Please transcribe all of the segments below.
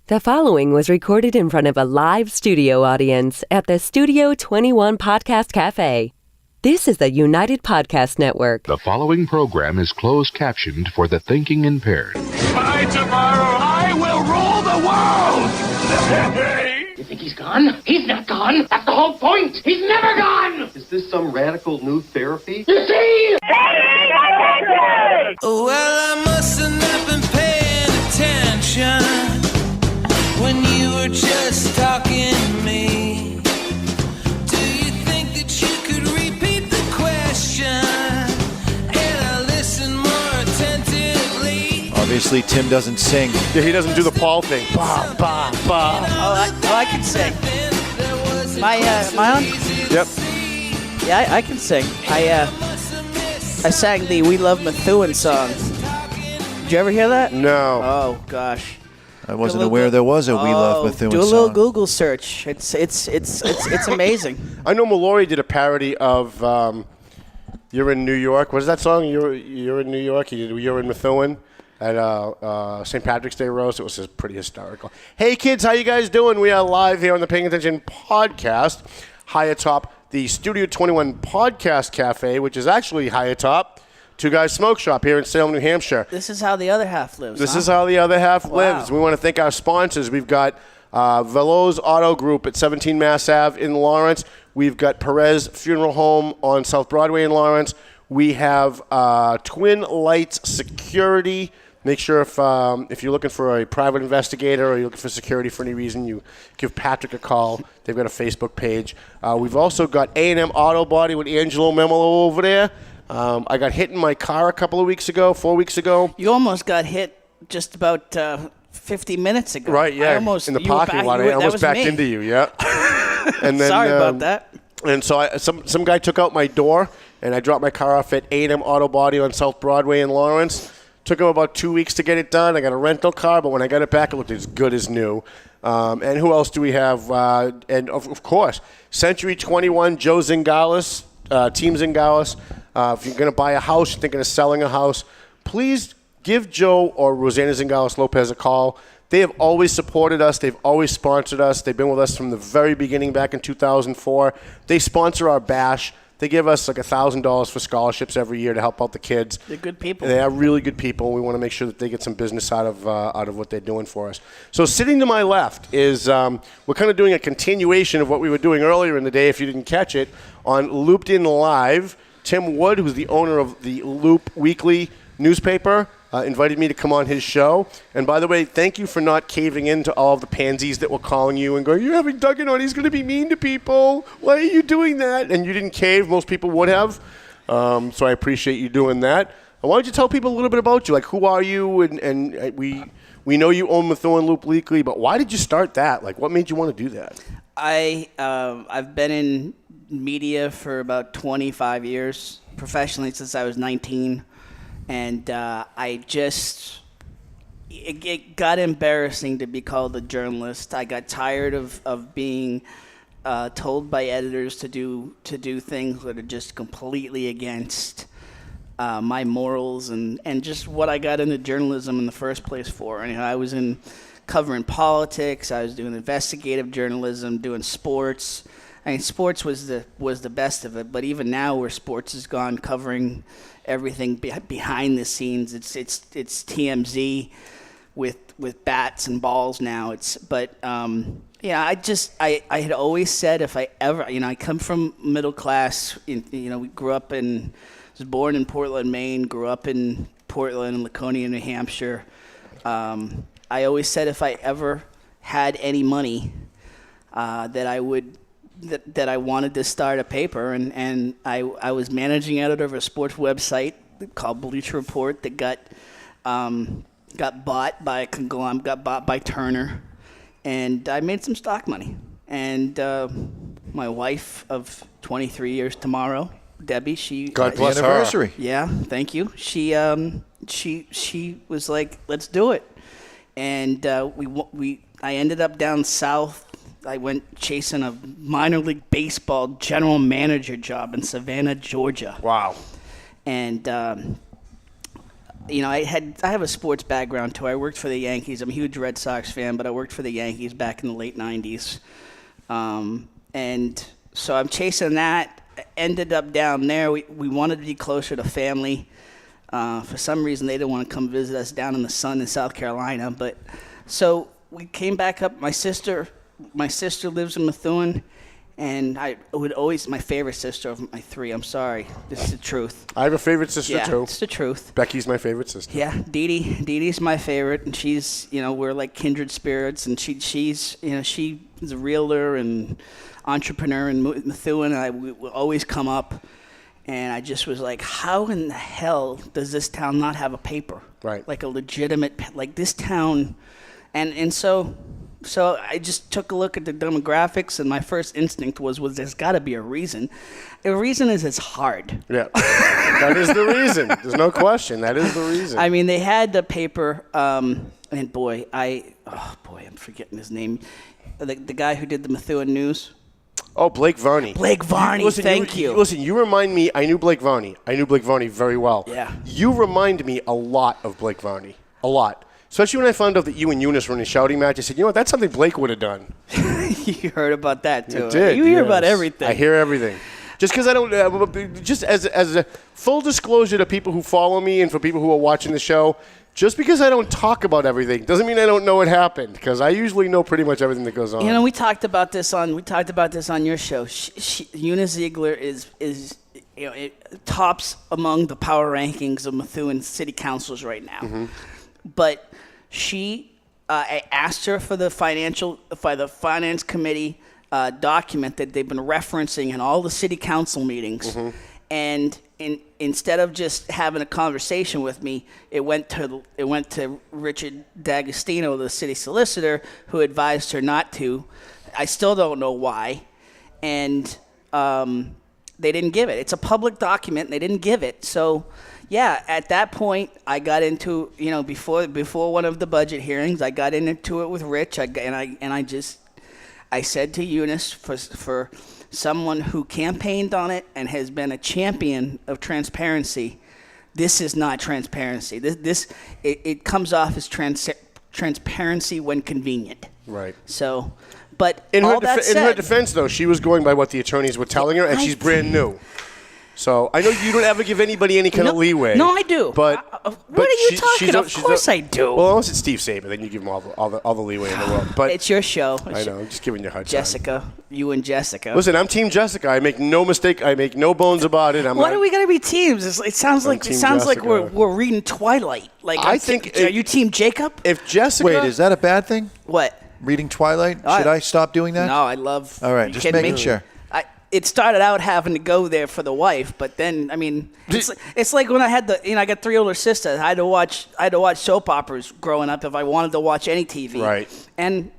The following was recorded in front of a live studio audience at the Studio 21 Podcast Cafe. This is the United Podcast Network. The following program is closed captioned for the thinking impaired. By tomorrow, I will rule the world! You think he's gone? He's not gone. That's the whole point. He's never gone. Is this some radical new therapy? You see? Well, I must have not been paying attention when you were just talking to me. Do you think that you could repeat the question and I listen more attentively? Obviously, Tim doesn't sing. Yeah, he doesn't do the Paul thing. Bah, bah, bah. I can sing. Am I on? Yep. Yeah, I can sing. I sang the We Love Methuen song. Did you ever hear that? No. Oh, gosh. I wasn't aware there was a We Love Methuen Do a song. little Google search. It's amazing. I know Mallory did a parody of You're in New York. What is that song? You're in New York. You're in Methuen at St. Patrick's Day roast. It was just pretty hysterical. Hey, kids, how you guys doing? We are live here on the Paying Attention podcast, high atop the Studio 21 Podcast Cafe, which is actually high atop Two Guys Smoke Shop here in Salem, New Hampshire. This is how the other half lives. This is how the other half lives. We want to thank our sponsors. We've got Veloz Auto Group at 17 Mass Ave in Lawrence. We've got Perez Funeral Home on South Broadway in Lawrence. We have Twin Lights Security. Make sure if you're looking for a private investigator or you're looking for security for any reason, you give Patrick a call. They've got a Facebook page. We've also got A&M Auto Body with Angelo Memolo over there. I got hit in my car a couple of weeks ago, 4 weeks ago. You almost got hit just about 50 minutes ago. Right, yeah, in the parking lot. I almost backed into you, yeah. And then, sorry about that. And so some guy took out my door, and I dropped my car off at A&M Auto Body on South Broadway in Lawrence. Took him about 2 weeks to get it done. I got a rental car, but when I got it back, it looked as good as new. And who else do we have? And, of course, Century 21, Joe Zingalis, Team Zingalis. If you're going to buy a house, you're thinking of selling a house, please give Joe or Rosanna Zingalis-Lopez a call. They have always supported us. They've always sponsored us. They've been with us from the very beginning back in 2004. They sponsor our bash. They give us like $1,000 for scholarships every year to help out the kids. They're good people. They are really good people. We want to make sure that they get some business out of what they're doing for us. So sitting to my left is we're kind of doing a continuation of what we were doing earlier in the day, if you didn't catch it, on Looped In Live. Tim Wood, who's the owner of the Loop Weekly newspaper, invited me to come on his show. And by the way, thank you for not caving in to all of the pansies that were calling you and going, you're having Duggan on, he's going to be mean to people. Why are you doing that? And you didn't cave. Most people would have. So I appreciate you doing that. Why don't you tell people a little bit about you? Like, who are you? And we know you own Methuen Loop Weekly, but why did you start that? Like, what made you want to do that? I've been in media for about 25 years, professionally since I was 19. And it got embarrassing to be called a journalist. I got tired of being told by editors to do things that are just completely against my morals and just what I got into journalism in the first place for. And I was covering politics. I was doing investigative journalism, doing sports. I mean, sports was the best of it. But even now, where sports is gone, covering everything behind the scenes, it's TMZ with bats and balls now. I had always said if I ever, I come from middle class. We was born in Portland, Maine, grew up in Portland and Laconia, New Hampshire. I always said if I ever had any money, that I wanted to start a paper, and I was managing editor of a sports website called Bleacher Report that got bought by a conglomerate, got bought by Turner, and I made some stock money. And my wife of 23 years tomorrow, Debbie, she God bless anniversary. Her. Yeah, thank you. She was like, let's do it, and I ended up down south. I went chasing a minor league baseball general manager job in Savannah, Georgia. Wow. And I have a sports background too. I worked for the Yankees. I'm a huge Red Sox fan, but I worked for the Yankees back in the late 90s. And so I'm chasing that. Ended up down there. We wanted to be closer to family. For some reason, they didn't want to come visit us down in the sun in South Carolina. But so we came back up. My sister lives in Methuen. And I would always, my favorite sister of my three, I'm sorry, this is the truth. I have a favorite sister too. Yeah, it's the truth. Becky's my favorite sister. Yeah, Dee Dee's my favorite, and she's, we're like kindred spirits, and she's she is a realtor and entrepreneur in Methuen, and we always come up, and I just was like, how in the hell does this town not have a paper? Right. Like a legitimate, like this town, and so I just took a look at the demographics, and my first instinct was there's got to be a reason. The reason is it's hard. Yeah, that is the reason. There's no question. That is the reason. I mean, they had the paper, and I'm forgetting his name. The guy who did the Methuen News. Oh, Blake Varney. Blake Varney, thank you. Listen, you remind me, I knew Blake Varney. I knew Blake Varney very well. Yeah. You remind me a lot of Blake Varney. A lot. Especially when I found out that you and Eunice were in a shouting match. I said, that's something Blake would have done. You heard about that, too. I did. You hear about everything. I hear everything. Just because I don't, just as a full disclosure to people who follow me and for people who are watching the show, just because I don't talk about everything doesn't mean I don't know what happened, because I usually know pretty much everything that goes on. We talked about this on your show. Eunice Ziegler is it tops among the power rankings of Methuen city councils right now. Mm-hmm. But I asked her for the finance committee document that they've been referencing in all the city council meetings, mm-hmm. and instead of just having a conversation with me, it went to Richard D'Agostino, the city solicitor, who advised her not to. I still don't know why, and they didn't give it. It's a public document, and they didn't give it. So. Yeah, at that point, I got into, before one of the budget hearings, I got into it with Rich, I said to Eunice, for someone who campaigned on it and has been a champion of transparency, this is not transparency. It comes off as transparency when convenient. Right. So, but in all her defense, though, she was going by what the attorneys were telling her, and she's brand new. So I know you don't ever give anybody any kind of leeway. No, I do. But what are you talking about? Of course I do. Well, unless it's Steve Saban, then you give him all the leeway in the world. But it's your show. I know. I'm just giving you a hard time. Jessica, you and Jessica. Listen, I'm Team Jessica. I make no mistake. I make no bones about it. What are we gonna be teams? It sounds like we're reading Twilight. Like I think. Are you Team Jacob? If Jessica. Wait, is that a bad thing? What? Reading Twilight? Should I stop doing that? No, I love. All right, just making sure. It started out having to go there for the wife, but then it's like when I had I got three older sisters. I had to watch soap operas growing up if I wanted to watch any TV. Right. And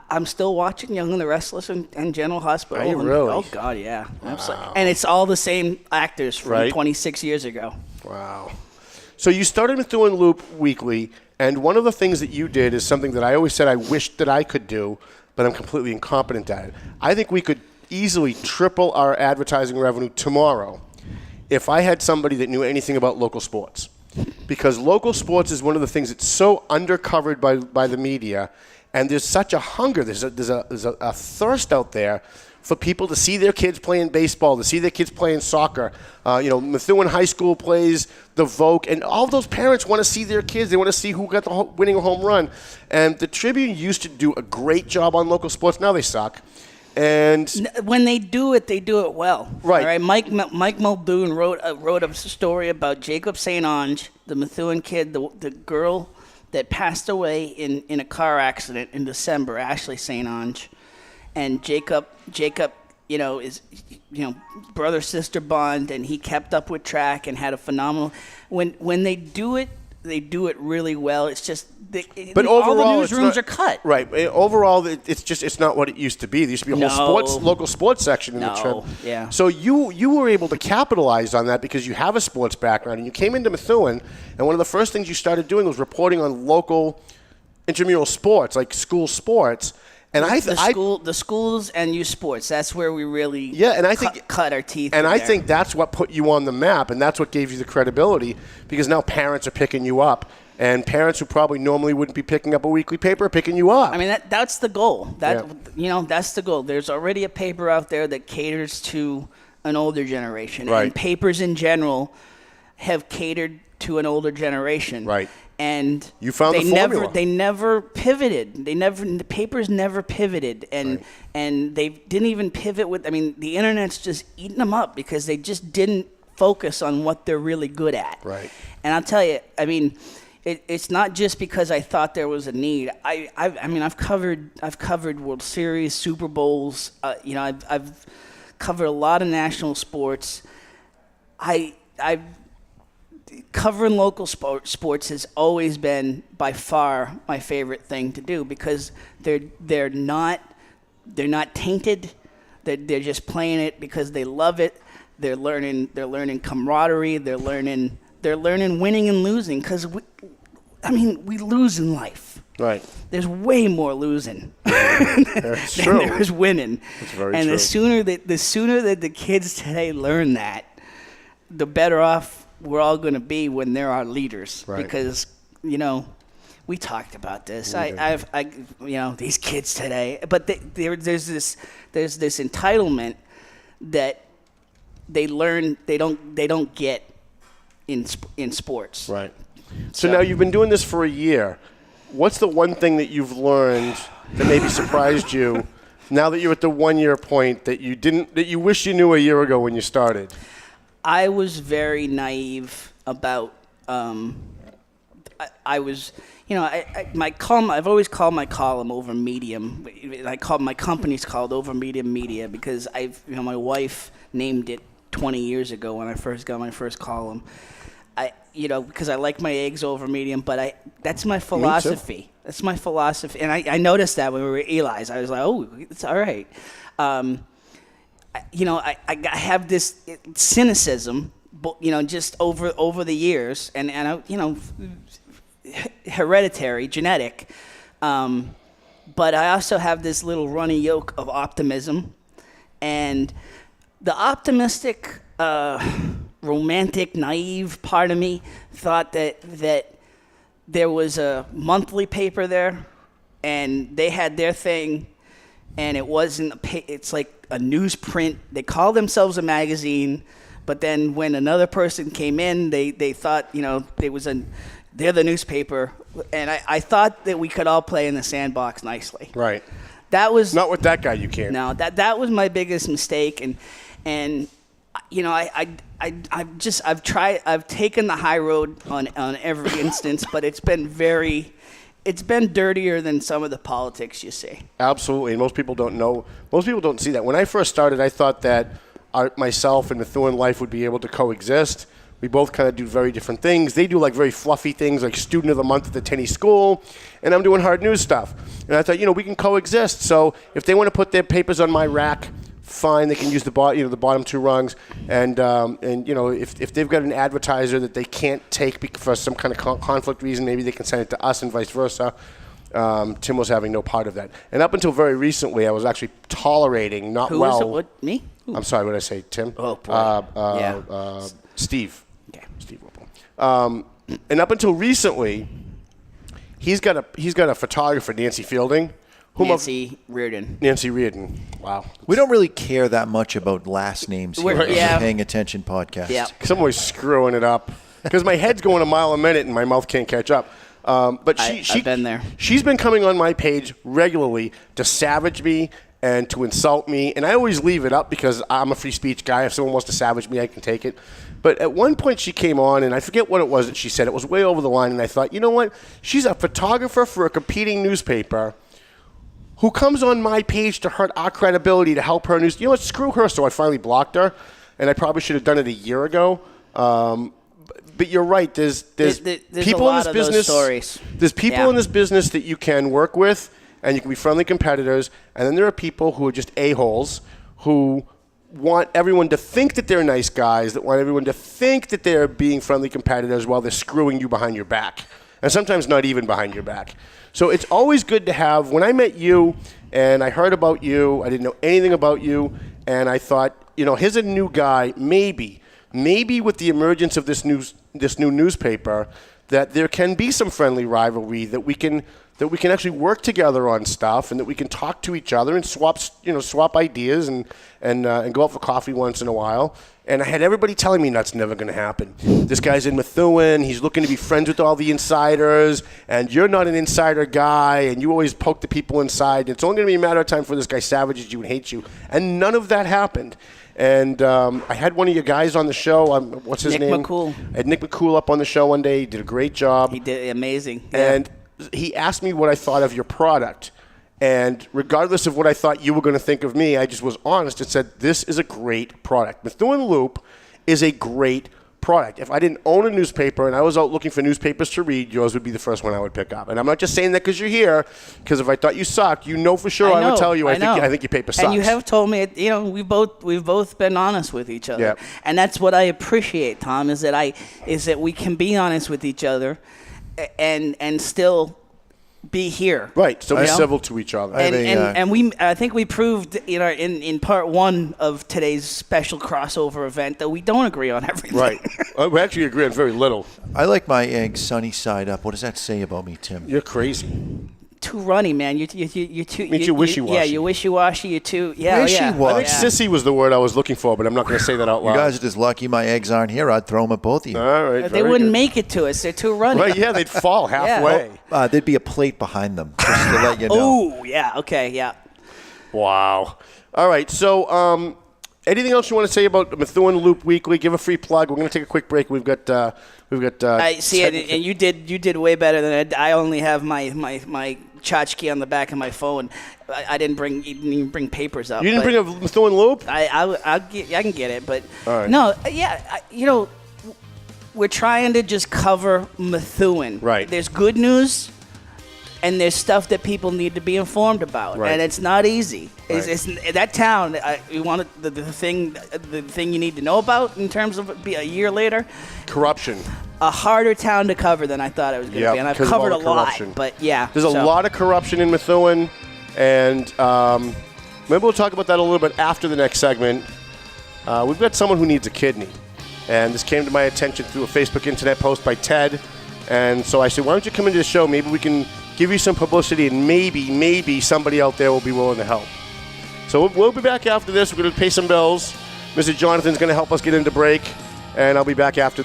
I'm still watching Young and the Restless and General Hospital. Are you really? Oh God, yeah. Wow. And it's all the same actors from 26 years ago. Wow. So you started Methuen Loop Weekly, and one of the things that you did is something that I always said I wished that I could do, but I'm completely incompetent at it. I think we could easily triple our advertising revenue tomorrow if I had somebody that knew anything about local sports. Because local sports is one of the things that's so undercovered by the media, and there's such a hunger, there's a thirst out there for people to see their kids playing baseball, to see their kids playing soccer. Methuen High School plays the Vogue, and all those parents want to see their kids. They want to see who got the winning home run. And the Tribune used to do a great job on local sports. Now they suck. And when they do it well. Right. All right. Mike Muldoon wrote a story about Jacob St. Ange, the Methuen kid, the girl that passed away in a car accident in December, Ashley St. Ange, and Jacob, is brother sister bond, and he kept up with track and had a phenomenal. When they do it really well. It's just but overall, all the newsrooms are cut. Right. Overall, it's not what it used to be. There used to be a whole local sports section in the Trib. Yeah. So you were able to capitalize on that because you have a sports background, and you came into Methuen, and one of the first things you started doing was reporting on local intramural sports, like school sports. And the schools and youth sports. That's where we really cut our teeth. And I think that's what put you on the map, and that's what gave you the credibility, because now parents are picking you up, and parents who probably normally wouldn't be picking up a weekly paper are picking you up. I mean, that's the goal. That's the goal. There's already a paper out there that caters to an older generation, right. And papers in general have catered to an older generation, right? And you found the formula. They never pivoted. The papers never pivoted, and right. and they didn't even pivot with. I mean, the internet's just eating them up because they just didn't focus on what they're really good at. Right. And I'll tell you, I mean, it's not just because I thought there was a need. I've covered World Series, Super Bowls. I've covered a lot of national sports. Covering local sports has always been by far my favorite thing to do because they're not tainted. They're just playing it because they love it. They're learning camaraderie. They're learning winning and losing because we lose in life. Right. There's way more losing than there's winning. That's very and true. the sooner that the kids today learn that, the better off we're all going to be when they're our leaders. Right. Because, we talked about this. These kids today, but there's this entitlement that they learn they don't get in sports. Right. So now you've been doing this for a year. What's the one thing that you've learned that maybe surprised you now that you're at the 1 year point that you wish you knew a year ago when you started? I was very naive about. I was, my column. I've always called my column Over Medium. My company's called Over Medium Media because my wife named it 20 years ago when I first got my first column. Because I like my eggs over medium, but that's my philosophy. That's my philosophy, and I noticed that when we were at Eli's. I was like, oh, it's all right. I have this cynicism, just over the years, and hereditary, genetic. But I also have this little runny yolk of optimism, and the optimistic, romantic, naive part of me thought that there was a monthly paper there, and they had their thing. And it wasn't it's like a newsprint. They call themselves a magazine, but then when another person came in, they thought, they're the newspaper. And I thought that we could all play in the sandbox nicely. Right. That was not with that guy. You can't. No, that was my biggest mistake. And I've taken the high road on every instance, but it's been dirtier than some of the politics you see. Absolutely, and most people don't know. Most people don't see that. When I first started, I thought that myself and Methuen Life would be able to coexist. We both kind of do very different things. They do like very fluffy things like Student of the Month at the Tenney School, and I'm doing hard news stuff. And I thought, we can coexist. So if they want to put their papers on my rack, fine. They can use the bottom two rungs, and if they've got an advertiser that they can't take for some kind of conflict reason, maybe they can send it to us and vice versa. Tim was having no part of that, and up until very recently, I was actually tolerating Who was it? What, me? Ooh. I'm sorry, what did I say, Tim? Oh boy. Steve. Okay. Steve Whipple. And up until recently, he's got a photographer, Nancy Fielding. Nancy Reardon. Wow. We don't really care that much about last names here. Yeah. Paying attention podcast. Yeah. I'm always screwing it up because my head's going a mile a minute and my mouth can't catch up. But I've been there. She's been coming on my page regularly to savage me and to insult me. And I always leave it up because I'm a free speech guy. If someone wants to savage me, I can take it. But at one point she came on, and I forget what it was that she said. It was way over the line. And I thought, you know what? She's a photographer for a competing newspaper who comes on my page to hurt our credibility, to help her news. You know what? Screw her. So I finally blocked her, and I probably should have done it a year ago. But you're right. There's people in this business. Stories. There's people in this business that you can work with, and you can be friendly competitors. And then there are people who are just a-holes who want everyone to think that they're nice guys, that want everyone to think that they're being friendly competitors while they're screwing you behind your back. and sometimes not even behind your back. So it's always good to have. When I met you and I heard about you, I didn't know anything about you, and I thought, here's a new guy. Maybe with the emergence of this new newspaper, that there can be some friendly rivalry, that we can actually work together on stuff, and that we can talk to each other and swap ideas and go out for coffee once in a while. And I had everybody telling me that's never going to happen. This guy's in Methuen. He's looking to be friends with all the insiders, and you're not an insider guy, and you always poke the people inside. It's only going to be a matter of time before this guy savages you and hates you. And none of that happened. And I had one of your guys on the show. What's his name? Nick McCool. I had Nick McCool up on the show one day. He did a great job. He did amazing. Yeah. And he asked me what I thought of your product. And regardless of what I thought you were going to think of me, I just was honest and said, this is a great product. Methuen Loop is a great product. If I didn't own a newspaper and I was out looking for newspapers to read, yours would be the first one I would pick up. And I'm not just saying that because you're here, because if I thought you sucked, for sure I would tell you I think your paper sucks. And you have told me, we've both been honest with each other. Yep. And that's what I appreciate, Tom, is that we can be honest with each other and still be here. Right, so be civil to each other. I think we proved in part one of today's special crossover event that we don't agree on everything. Right. We actually agree on very little. I like my eggs sunny side up. What does that say about me, Tim? You're crazy. Too runny, man. You're too. You're wishy-washy. Yeah, you're wishy-washy. You're too. Yeah, wishy-washy. I think sissy was the word I was looking for, but I'm not going to say that out loud. You guys are just lucky my eggs aren't here. I'd throw them at both of you. All right. They wouldn't make it to us. They're too runny. Right? Yeah, they'd fall halfway. There'd be a plate behind them, just to let you know. Oh, yeah. Okay. Yeah. Wow. All right. So, anything else you want to say about Methuen Loop Weekly? Give a free plug. We're going to take a quick break. We've got. I see it, and you did way better than I only have my tchotchke on the back of my phone. I didn't bring papers up. You didn't bring a Methuen Loop? I can get it, but all right. No, yeah, we're trying to just cover Methuen. Right. There's good news, and there's stuff that people need to be informed about, right. And it's not easy. Right. It's that town. We wanted the thing you need to know about in terms of a year later. Corruption. A harder town to cover than I thought it was going to be, and I've covered a lot. But yeah, there's a lot of corruption in Methuen, and maybe we'll talk about that a little bit after the next segment. We've got someone who needs a kidney, and this came to my attention through a Facebook internet post by Ted, and so I said, why don't you come into the show? Maybe we can give you some publicity, and maybe somebody out there will be willing to help. So we'll be back after this. We're going to pay some bills. Mr. Jonathan's going to help us get into break, and I'll be back after.